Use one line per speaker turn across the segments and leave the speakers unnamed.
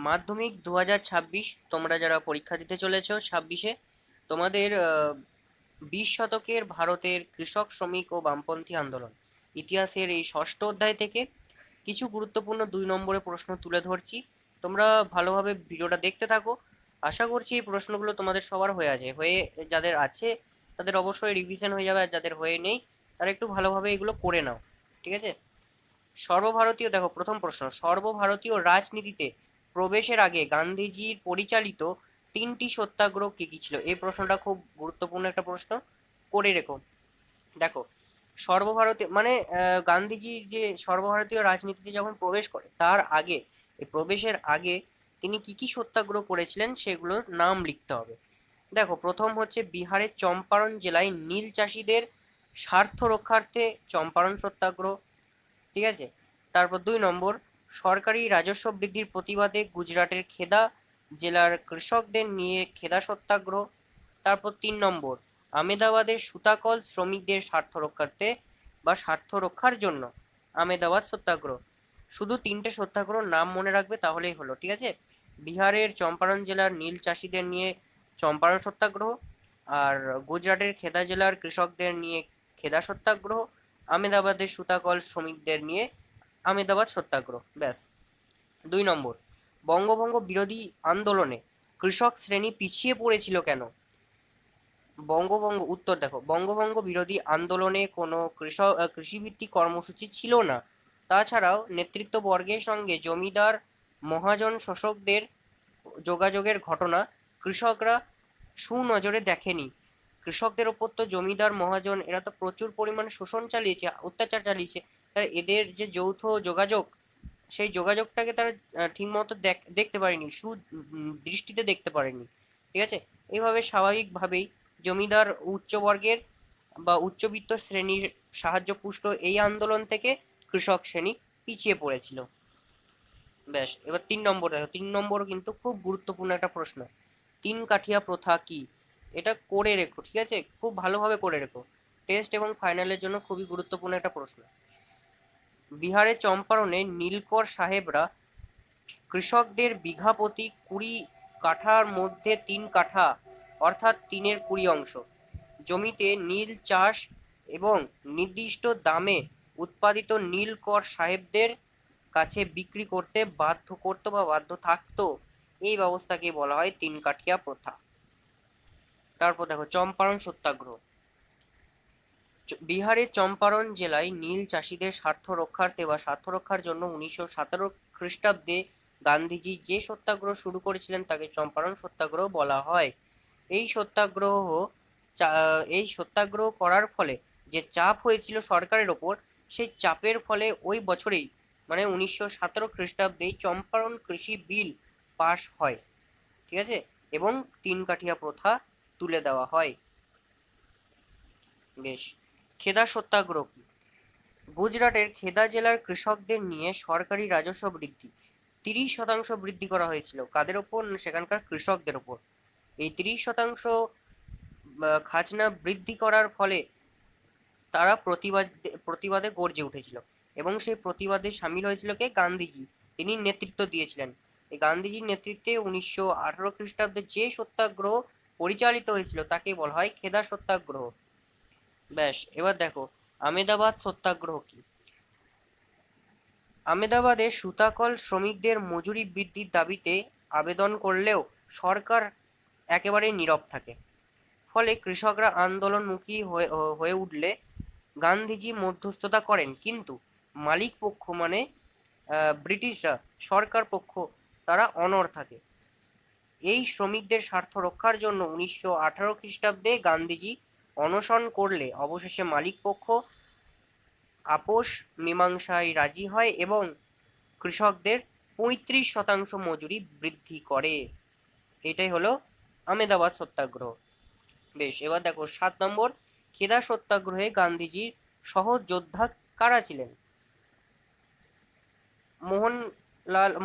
মাধ্যমিক 2026 তোমরা যারা পরীক্ষা দিতে চলেছো 26-এ, তোমাদের 20 শতকের ভারতের কৃষক, শ্রমিক ও বামপন্থী আন্দোলন ইতিহাসের এই ষষ্ঠ অধ্যায় থেকে কিছু গুরুত্বপূর্ণ 2 নম্বরের প্রশ্ন তুলে ধরছি। তোমরা ভালোভাবে ভিডিওটা দেখতে থাকো। আশা করছি এই প্রশ্নগুলো তোমাদের সবার যাদের আছে তাদের অবশ্যই রিভিশন হয়ে যাবে, আর যাদের হয়ে নেই তারা একটু ভালোভাবে এগুলো করে নাও, ঠিক আছে? সর্বভারতীয়, দেখো প্রথম প্রশ্ন, সর্বভারতীয় রাজনীতিতে প্রবেশের আগে গান্ধীজির পরিচালিত 3টি সত্যাগ্রহ কি কি ছিল? এই প্রশ্নটা খুব গুরুত্বপূর্ণ একটা প্রশ্ন, করে রেখো। দেখো, সর্বভারতীয় মানে গান্ধীজি যে সর্বভারতীয় রাজনীতিতে যখন প্রবেশ করে তার আগে, এই প্রবেশের আগে তিনি কি কি সত্যাগ্রহ করেছিলেন সেগুলোর নাম লিখতে হবে। দেখো, প্রথম হচ্ছে বিহারের চম্পারণ জেলায় নীল চাষীদের স্বার্থ রক্ষার্থে চম্পারণ সত্যাগ্রহ, ঠিক আছে? তারপর 2 নম্বর, সরকারি রাজস্ব বৃদ্ধির প্রতিবাদে গুজরাটের খেদা জেলার কৃষকদের নিয়ে খেদা সত্যাগ্রহ। তারপর 3 নম্বর, আমেদাবাদের সুতাকল শ্রমিকদের স্বার্থ রক্ষার্থে বা স্বার্থ রক্ষার জন্য আমেদাবাদ সত্যাগ্রহ। শুধু 3টে সত্যাগ্রহ নাম মনে রাখবে তাহলেই হলো, ঠিক আছে? বিহারের চম্পারণ জেলার নীল চাষীদের নিয়ে চম্পারণ সত্যাগ্রহ, আর গুজরাটের খেদা জেলার কৃষকদের নিয়ে খেদা সত্যাগ্রহ, আমেদাবাদের সুতাকল শ্রমিকদের নিয়ে আমেদাবাদ সত্যাগ্রহ, ব্যাস। 2 নম্বর, বঙ্গভঙ্গ বিরোধী আন্দোলনে কৃষক শ্রেণী পিছিয়ে পড়েছিল কেন? উত্তর দেখো, বঙ্গভঙ্গ বিরোধী আন্দোলনে কোনো কৃষিভিত্তিক কর্মসূচি ছিল না। তাছাড়াও নেতৃত্ববর্গের সঙ্গে জমিদার মহাজন শোষকদের যোগাযোগের ঘটনা কৃষকরা সুনজরে দেখেনি। কৃষকদের ওপর তো জমিদার মহাজন এরা তো প্রচুর পরিমাণে শোষণ চালিয়েছে, অত্যাচার চালিয়েছে, তাই এদের যে যৌথ যোগাযোগ, সেই যোগাযোগটাকে তারা ঠিকমতো দেখতে পারেনি, দৃষ্টিতে দেখতে পারেনি, ঠিক আছে? এইভাবে স্বাভাবিকভাবেই জমিদার উচ্চবর্গের বা উচ্চবিত্ত শ্রেণীর সাহায্যপুষ্ট এই আন্দোলন থেকে কৃষক শ্রেণী পিছিয়ে পড়েছিল। ব্যাস, এবার 3 নম্বর দেখো, 3 নম্বর কিন্তু খুব গুরুত্বপূর্ণ একটা প্রশ্ন। 3 কাঠিয়া প্রথা কি? এটা করে রেখো, ঠিক আছে? খুব ভালোভাবে করে রেখো, টেস্ট এবং ফাইনালের জন্য খুবই গুরুত্বপূর্ণ একটা প্রশ্ন। বিহারের চম্পারণে নীলকর সাহেবরা কৃষকদের বিঘা প্রতি 20 কাঠার মধ্যে 3 কাঠা অর্থাৎ 3/20 জমিতে নীল চাষ এবং নির্দিষ্ট দামে উৎপাদিত নীল কর সাহেবদের কাছে বিক্রি করতে বাধ্য থাকতো। এই ব্যবস্থাকে বলা হয় 3 কাঠিয়া প্রথা। তারপর দেখো, চম্পারণ সত্যাগ্রহ। বিহারের চম্পারণ জেলায় নীল চাষীদের স্বার্থ রক্ষার্থে বা স্বার্থ রক্ষার জন্য 1917 খ্রিস্টাব্দে গান্ধীজি যে সত্যাগ্রহ শুরু করেছিলেন তাকে চম্পারণ সত্যাগ্রহ বলা হয়। এই সত্যাগ্রহ এই সত্যাগ্রহ করার ফলে যে চাপ হয়েছিল সরকারের ওপর, সেই চাপের ফলে ওই বছরেই মানে 1917 খ্রিস্টাব্দে চম্পারণ কৃষি বিল পাশ হয়, ঠিক আছে? এবং 3 কাঠিয়া প্রথা তুলে দেওয়া হয়। বেশ, খেদা সত্যাগ্রহ কি? গুজরাটের খেদা জেলার কৃষকদের নিয়ে সরকারি রাজস্ব বৃদ্ধি 30% বৃদ্ধি করা হয়েছিল। কাদের ওপর? সেখানকার কৃষকদের ওপর। এই 30% খাজনা বৃদ্ধি করার ফলে তারা প্রতিবাদে গর্জে উঠেছিল, এবং সেই প্রতিবাদে সামিল হয়েছিল কে? গান্ধীজি। তিনি নেতৃত্ব দিয়েছিলেন। এই গান্ধীজির নেতৃত্বে 1918 খ্রিস্টাব্দে যে সত্যাগ্রহ পরিচালিত হয়েছিল তাকে বলা হয় খেদা সত্যাগ্রহ। ব্যাস, এবার দেখো, আমেদাবাদ সত্যাগ্রহ কি? আমেদাবাদে সুতাকল শ্রমিকদের মজুরি বৃদ্ধির দাবিতে আবেদন করলেও সরকার একেবারে নীরব থাকে। ফলে কৃষকরা আন্দোলনমুখী হয়ে উঠলে গান্ধীজি মধ্যস্থতা করেন, কিন্তু মালিক পক্ষ মানে ব্রিটিশরা, সরকার পক্ষ, তারা অনড় থাকে। এই শ্রমিকদের স্বার্থ রক্ষার জন্য 1918 খ্রিস্টাব্দে গান্ধীজি অনশন করলে অবশেষে মালিক পক্ষ আপোষ মীমাংসায় রাজি হয় এবং কৃষকদের 35% মজুরি বৃদ্ধি করে। এটাই হলো আমেদাবাদ সত্যাগ্রহ। বেশ, এবার দেখো 7 নম্বর, খেদা সত্যাগ্রহে গান্ধীজির সহযোদ্ধা কারা ছিলেন?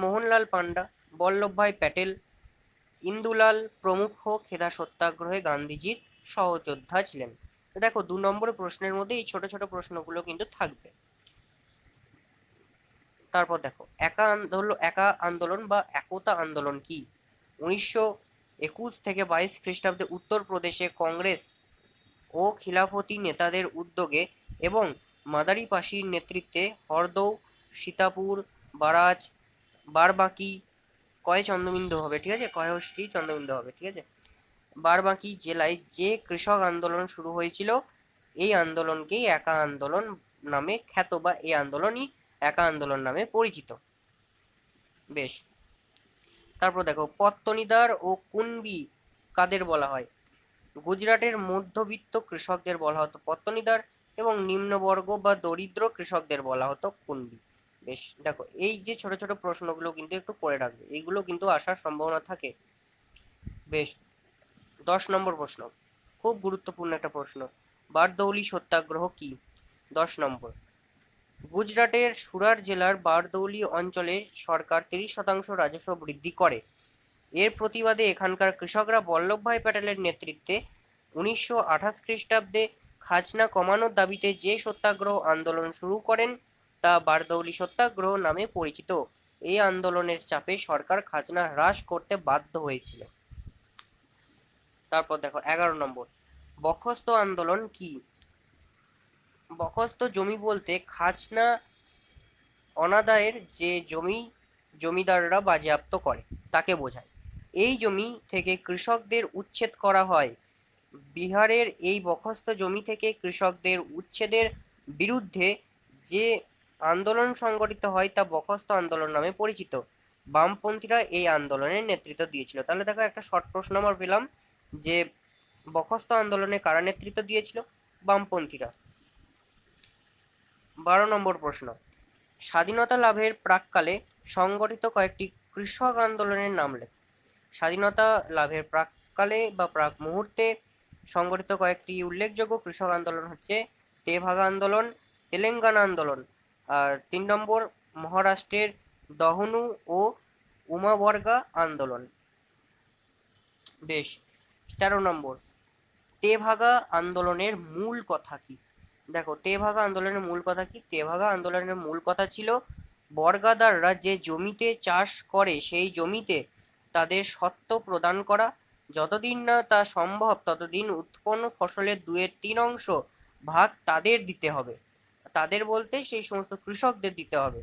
মোহনলাল পান্ডা, বল্লভভাই প্যাটেল, ইন্দুলাল প্রমুখ খেদা সত্যাগ্রহে গান্ধীজির সহযোদ্ধা ছিলেন। দেখো, 2 নম্বরের প্রশ্নের মধ্যে এই ছোট ছোট প্রশ্নগুলো কিন্তু থাকবে। তারপর দেখো একা আন্দোলন বা একতা আন্দোলন কি? 1921 থেকে 22 খ্রিস্টাব্দে উত্তরপ্রদেশে কংগ্রেস ও খিলাফতি নেতাদের উদ্যোগে এবং মাদারি পাশির নেতৃত্বে হরদৌ, সীতাপুর, বারাজ, বারবাকি কয় চন্দ্রবিন্দু হবে, ঠিক আছে, কয়শ্রী চন্দ্রবিন্দু হবে, ঠিক আছে, বারবাকি জেলায় যে কৃষক আন্দোলন শুরু হয়েছিল এই আন্দোলনকেই একা আন্দোলন নামে খ্যাত, বা এই আন্দোলনই একা আন্দোলন নামে পরিচিত। বেশ, তারপর দেখো পত্তনিদার ও কুনবি কাদের বলা হয়? গুজরাটের মধ্যবিত্ত কৃষকদের বলা হতো পত্তনিদার এবং নিম্নবর্গ বা দরিদ্র কৃষকদের বলা হতো কুনবি। বেশ, দেখো এই যে ছোট ছোট প্রশ্নগুলো কিন্তু একটু করে রাখবে, এইগুলো কিন্তু আসার সম্ভাবনা থাকে। বেশ, 10 নম্বর প্রশ্ন, খুব গুরুত্বপূর্ণ একটা প্রশ্ন, বারদৌলি সত্যাগ্রহ কি? 10 নম্বর, গুজরাটের সুরাট জেলার বারদৌলি অঞ্চলে সরকার 30% রাজস্ব বৃদ্ধি করে। এর প্রতিবাদে এখানকার কৃষকরা বল্লভভাই প্যাটেলের নেতৃত্বে 1928 খ্রিস্টাব্দে খাজনা কমানোর দাবিতে যে সত্যাগ্রহ আন্দোলন শুরু করেন তা বারদৌলি সত্যাগ্রহ নামে পরিচিত। এই আন্দোলনের চাপে সরকার খাজনা হ্রাস করতে বাধ্য হয়েছিল। তারপর দেখো 11 নম্বর, বখস্ত আন্দোলন কি? বখস্ত জমি বলতে খাজনা অনাদায়ের যে জমি জমিদাররা বাজেয়াপ্ত করে তাকে বোঝায়। এই জমি থেকে কৃষকদের উচ্ছেদ করা হয়। বিহারের এই বখস্ত জমি থেকে কৃষকদের উচ্ছেদের বিরুদ্ধে যে আন্দোলন সংগঠিত হয় তা বখস্ত আন্দোলন নামে পরিচিত। বামপন্থীরা এই আন্দোলনের নেতৃত্ব দিয়েছিল। তাহলে দেখো একটা শর্ট প্রশ্ন আমরা পেলাম যে বখস্ত আন্দোলনে কারা নেতৃত্ব দিয়েছিল? বামপন্থীরা। 12 নম্বর প্রশ্ন, স্বাধীনতা লাভের প্রাক্কালে সংগঠিত কয়েকটি কৃষক আন্দোলনের নাম লেখ। স্বাধীনতা লাভের প্রাক্কালে বা প্রাক মুহূর্তে সংগঠিত কয়েকটি উল্লেখযোগ্য কৃষক আন্দোলন হচ্ছে তেভাগা আন্দোলন, তেলেঙ্গানা আন্দোলন, আর 3 নম্বর মহারাষ্ট্রের দহনু ও উমাবর্গা আন্দোলন। বেশ, 13 নম্বর, তেভাগা আন্দোলনের মূল কথা কি? দেখো তেভাগা আন্দোলনের মূল কথা কি? তেভাগা আন্দোলনের মূল কথা ছিল বর্গাদাররা যে জমিতে চাষ করে সেই জমিতে তাদের স্বত্ব প্রদান করা, যতদিন না তা সম্ভব ততদিন উৎপন্ন ফসলের 2/3 ভাগ তাদের দিতে হবে। তাদের বলতে সেই সমস্ত কৃষকদের দিতে হবে,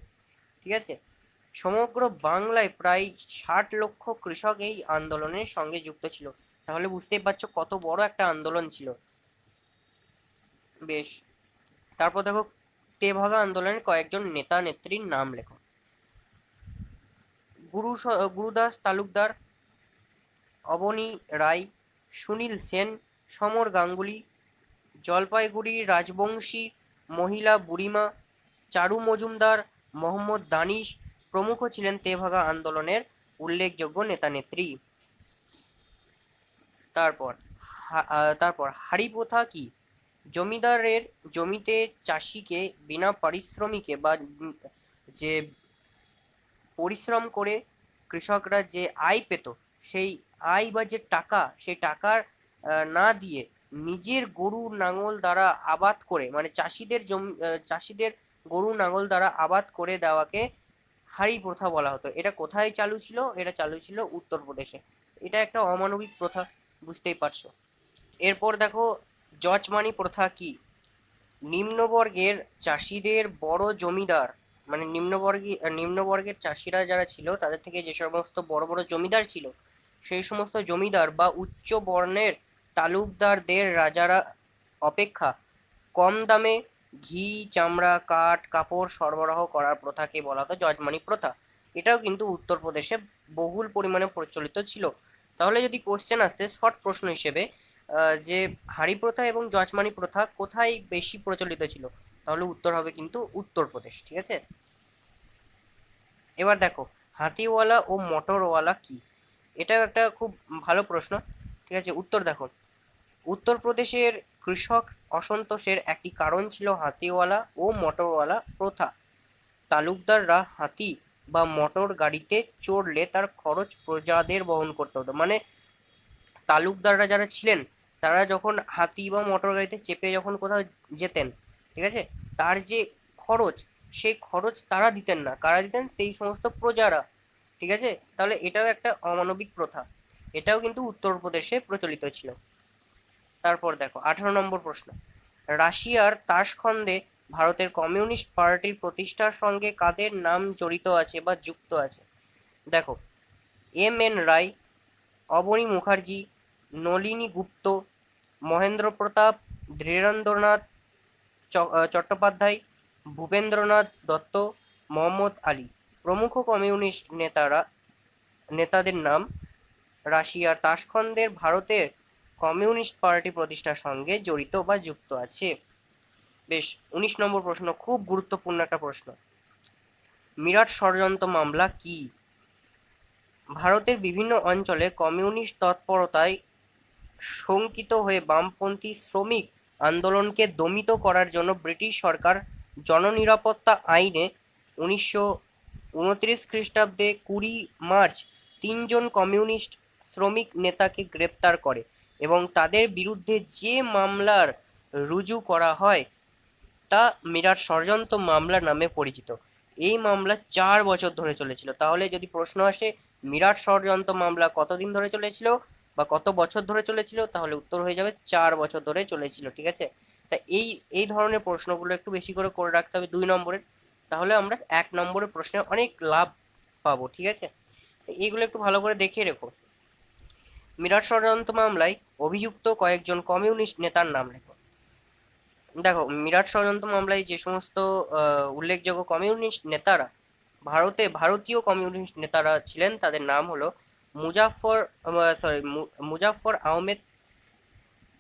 ঠিক আছে। সমগ্র বাংলায় প্রায় 60 লক্ষ কৃষক এই আন্দোলনের সঙ্গে যুক্ত ছিল। তাহলে বুঝতেই পারছো কত বড় একটা আন্দোলন ছিল। বেশ, তারপর দেখো তেভাগা আন্দোলনের কয়েকজন নেতা নেত্রীর নাম লেখো। গুরুদাস তালুকদার, অবনী রায়, সুনীল সেন, সমর গাঙ্গুলি, জলপাইগুড়ির রাজবংশী মহিলা বুড়িমা, চারু মজুমদার, মোহাম্মদ দানিশ প্রমুখ ছিলেন তেভাগা আন্দোলনের উল্লেখযোগ্য নেতা নেত্রী। তারপর হাড়ি প্রথা কি? জমিদারের জমিতে চাষিকে বিনা পারিশ্রমিকে বা যে পরিশ্রম করে কৃষকরা যে আয় পেত সেই আয় বা যে টাকা সেই টাকার না দিয়ে নিজের গরু নাঙল দ্বারা আবাদ করে, মানে চাষিদের গরু নাঙল দ্বারা আবাদ করে দেওয়াকে হাড়ি প্রথা বলা হতো। এটা কোথায় চালু ছিল? এটা চালু ছিল উত্তরপ্রদেশে। এটা একটা অমানবিক প্রথা, বুঝতেই পারছো। এরপর দেখো যজমানি প্রথা কি? নিম্নবর্গের চাষিদের বড় জমিদার, মানে নিম্নবর্গের চাষিরা যারা ছিল তাদের থেকে যে সমস্ত বড় বড় জমিদার ছিল সেই সমস্ত জমিদার বা উচ্চ বর্ণের তালুকদারদের রাজারা অপেক্ষা কম দামে ঘি, চামড়া, কাঠ, কাপড় সরবরাহ করার প্রথাকে বলা হতো যজমানি প্রথা। এটাও কিন্তু উত্তরপ্রদেশে বহুল পরিমাণে প্রচলিত ছিল। তাহলে যদি কোশ্চেন আসে শর্ট প্রশ্ন হিসেবে যে হাড়ি প্রথা এবং যজমানি প্রথা কোথায় বেশি প্রচলিত ছিল, তাহলে উত্তর হবে কিন্তু উত্তরপ্রদেশ, ঠিক আছে। এবার দেখো হাতিওয়ালা ও মোটরওয়ালা কি? এটাও একটা খুব ভালো প্রশ্ন, ঠিক আছে। উত্তর দেখো, উত্তরপ্রদেশের কৃষক অসন্তোষের একটি কারণ ছিল হাতিওয়ালা ও মোটরওয়ালা প্রথা। তালুকদাররা হাতি বা মোটর গাড়িতে চড়লে তার খরচ প্রজাদের বহন করতে হতো। মানে তালুকদাররা যারা ছিলেন তারা যখন হাতি বা মোটর গাড়িতে চেপে যখন কোথাও যেতেন, ঠিক আছে, তার যে খরচ সেই খরচ তারা দিতেন না, কারা দিতেন? সেই সমস্ত প্রজারা। ঠিক আছে, তাহলে এটাও একটা অমানবিক প্রথা, এটাও কিন্তু উত্তরপ্রদেশে প্রচলিত ছিল। তারপর দেখো 18 নম্বর প্রশ্ন, রাশিয়ার তাশখন্দে ভারতের কমিউনিস্ট পার্টির প্রতিষ্ঠার সঙ্গে কাদের নাম জড়িত আছে বা যুক্ত আছে? দেখো, এম.এন. রায়, অবনী মুখার্জি, নলিনী গুপ্ত, মহেন্দ্র প্রতাপ, ধীরেন্দ্রনাথ চট্টোপাধ্যায়, ভূপেন্দ্রনাথ দত্ত, মোহাম্মদ আলী প্রমুখ কমিউনিস্ট নেতাদের নাম রাশিয়ার তাশখন্দের ভারতের কমিউনিস্ট পার্টি প্রতিষ্ঠার সঙ্গে জড়িত বা যুক্ত আছে। বেশ, 19 নম্বর প্রশ্ন, খুব গুরুত্বপূর্ণ একটা প্রশ্ন। মিরাট ষড়যন্ত্র মামলা কি? ভারতের বিভিন্ন অঞ্চলে কমিউনিস্ট তৎপরতায় শঙ্কিত হয়ে বামপন্থী শ্রমিক আন্দোলনকে দমিত করার জন্য ব্রিটিশ সরকার জননিরাপত্তা আইনে 1929 খ্রিস্টাব্দে 20 মার্চ 3 জন কমিউনিস্ট শ্রমিক নেতাকে গ্রেপ্তার করে এবং তাদের বিরুদ্ধে যে মামলার রুজু করা হয় তা মিরাট ষড়যন্ত্র মামলা নামে পরিচিত। এই মামলা 4 বছর ধরে চলেছিল। তাহলে যদি প্রশ্ন আসে মিরাট ষড়যন্ত্র মামলা কতদিন ধরে চলেছিল বা কত বছর ধরে চলেছিল, তাহলে উত্তর হয়ে যাবে 4 বছর ধরে চলেছিল। ঠিক আছে, তা এই ধরনের প্রশ্নগুলো একটু বেশি করে করে রাখতে হবে 2 নম্বরের, তাহলে আমরা 1 নম্বরের প্রশ্নে অনেক লাভ পাবো। ঠিক আছে, এইগুলো একটু ভালো করে দেখে রেখো। মিরাট ষড়যন্ত্র মামলায় অভিযুক্ত কয়েকজন কমিউনিস্ট নেতার নাম লেখো। দেখো, মিরাট ষড়যন্ত্র মামলায় যে সমস্ত উল্লেখযোগ্য কমিউনিস্ট নেতারা ভারতীয় কমিউনিস্ট নেতারা ছিলেন, তাদের নাম হলো মুজাফফর আহমেদ,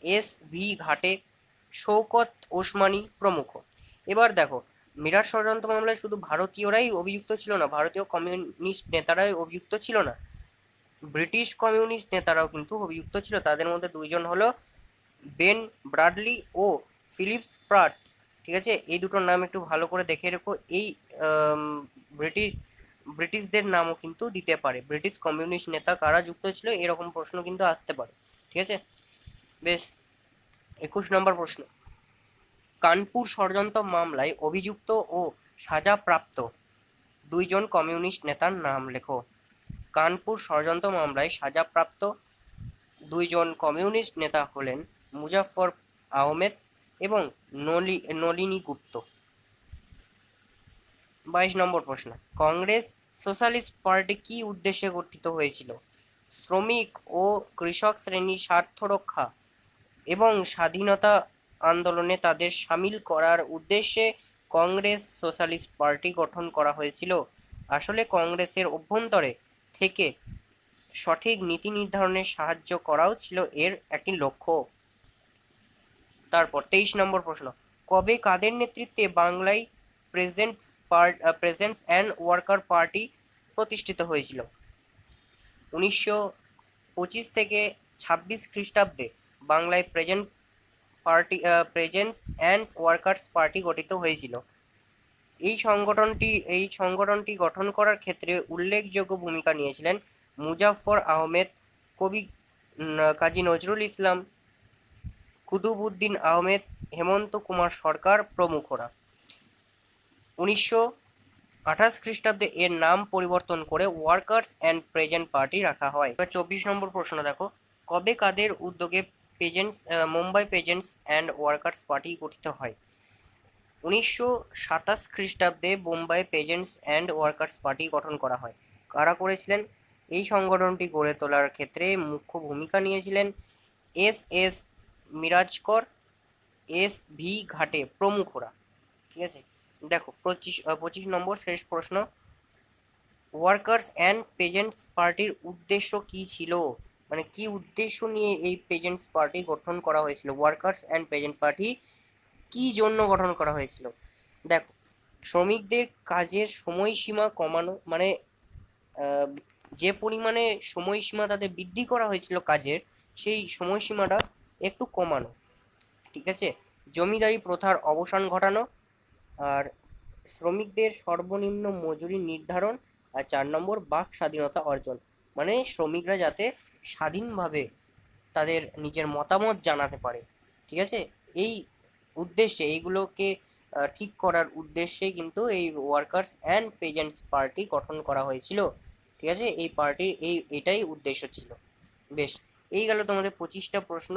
এস.ভি. ঘাটে, শওকত ওসমানী প্রমুখ। এবার দেখো, মিরাট ষড়যন্ত্র মামলায় শুধু ভারতীয়রাই অভিযুক্ত ছিল না, ভারতীয় কমিউনিস্ট নেতারাই অভিযুক্ত ছিল না, ব্রিটিশ কমিউনিস্ট নেতারাও কিন্তু অভিযুক্ত ছিল। তাদের মধ্যে 2 জন হলো বেন ব্রাডলি ও ফিলিপ স্প্রাট। ঠিক আছে, এই দুটোর নাম একটু ভালো করে দেখে রেখো। এই ব্রিটিশদের নামও কিন্তু দিতে পারে, ব্রিটিশ কমিউনিস্ট নেতা কারা যুক্ত ছিল, এরকম প্রশ্ন কিন্তু আসতে পারে। ঠিক আছে, বেশ, 21 নম্বর প্রশ্ন, কানপুর ষড়যন্ত্র মামলায় অভিযুক্ত ও সাজাপ্রাপ্ত 2 জন কমিউনিস্ট নেতার নাম লেখো। কানপুর ষড়যন্ত্র মামলায় সাজাপ্রাপ্ত 2 জন কমিউনিস্ট নেতা হলেন মুজাফফর আহমেদ এবং নলিনী গুপ্ত। 22 নম্বর প্রশ্ন, কংগ্রেস সোশ্যালিস্ট পার্টি কি উদ্দেশ্যে গঠিত হয়েছিল? শ্রমিক ও কৃষক শ্রেণীর স্বার্থ রক্ষা এবং স্বাধীনতা আন্দোলনে তাদের সামিল করার উদ্দেশ্যে কংগ্রেস সোশ্যালিস্ট পার্টি গঠন করা হয়েছিল। আসলে কংগ্রেসের অভ্যন্তরে থেকে সঠিক নীতি নির্ধারণে সাহায্য করাও ছিল এর একটি লক্ষ্য। তারপর 23 নম্বর প্রশ্ন, কবে কাদের নেতৃত্বে বাংলায় প্রেজেন্টস অ্যান্ড ওয়ার্কার পার্টি প্রতিষ্ঠিত হয়েছিল? 1925 থেকে 26 খ্রিস্টাব্দে বাংলায় প্রেজেন্টস অ্যান্ড ওয়ার্কার্স পার্টি গঠিত হয়েছিল। এই সংগঠনটি গঠন করার ক্ষেত্রে উল্লেখযোগ্য ভূমিকা নিয়েছিলেন মুজাফফর আহমেদ, কবি কাজী নজরুল ইসলাম, কুতুবউদ্দিন আহমেদ, হেমন্ত কুমার সরকার প্রমুখরা। 1928 খ্রিস্টাব্দে এর নাম পরিবর্তন করে ওয়ার্কার্স অ্যান্ড প্রেজেন্ট পার্টি রাখা হয়। 24 নম্বর প্রশ্ন দেখো, কবে কাদের উদ্যোগে Mumbai peasants and workers party গঠিত হয়? 1927 খ্রিস্টাব্দে Bombay peasants and workers party গঠন করা হয়। কারা করেছিলেন? এই সংগঠনটি গড়ে তোলার ক্ষেত্রে মুখ্য ভূমিকা নিয়েছিলেন এস.এস. মিরাজকর, এস.ভি. ঘাটে প্রমুখরা। ঠিক আছে, দেখো 25 নম্বর শেষ প্রশ্ন, ওয়ার্কার্স অ্যান্ড পেজেন্টস পার্টির উদ্দেশ্য কি ছিল? মানে কি উদ্দেশ্য নিয়ে এই পেজেন্টস পার্টি গঠন করা হয়েছিল? ওয়ার্কার্স অ্যান্ড পেজেন্ট পার্টি কি জন্য গঠন করা হয়েছিল? দেখো, শ্রমিকদের কাজের সময়সীমা কমানো, মানে যে পরিমাণে সময়সীমা তাদের বৃদ্ধি করা হয়েছিল কাজের, সেই সময়সীমাটা একটু কমানো। ঠিক আছে, জমিদারি প্রথার অবসান ঘটানো, আর শ্রমিকদের সর্বনিম্ন মজুরি নির্ধারণ, আর 4 নম্বর বাক স্বাধীনতা অর্জন, মানে শ্রমিকরা যাতে স্বাধীনভাবে তাদের নিজের মতামত জানাতে পারে। ঠিক আছে, এই উদ্দেশ্যে এইগুলোকে ঠিক করার উদ্দেশ্যে কিন্তু এই ওয়ার্কার্স অ্যান্ড পেজেন্টস পার্টি গঠন করা হয়েছিল। ঠিক আছে, এই পার্টির এটাই উদ্দেশ্য ছিল। বেশ, এই গেল তোমাদের 25টা প্রশ্ন।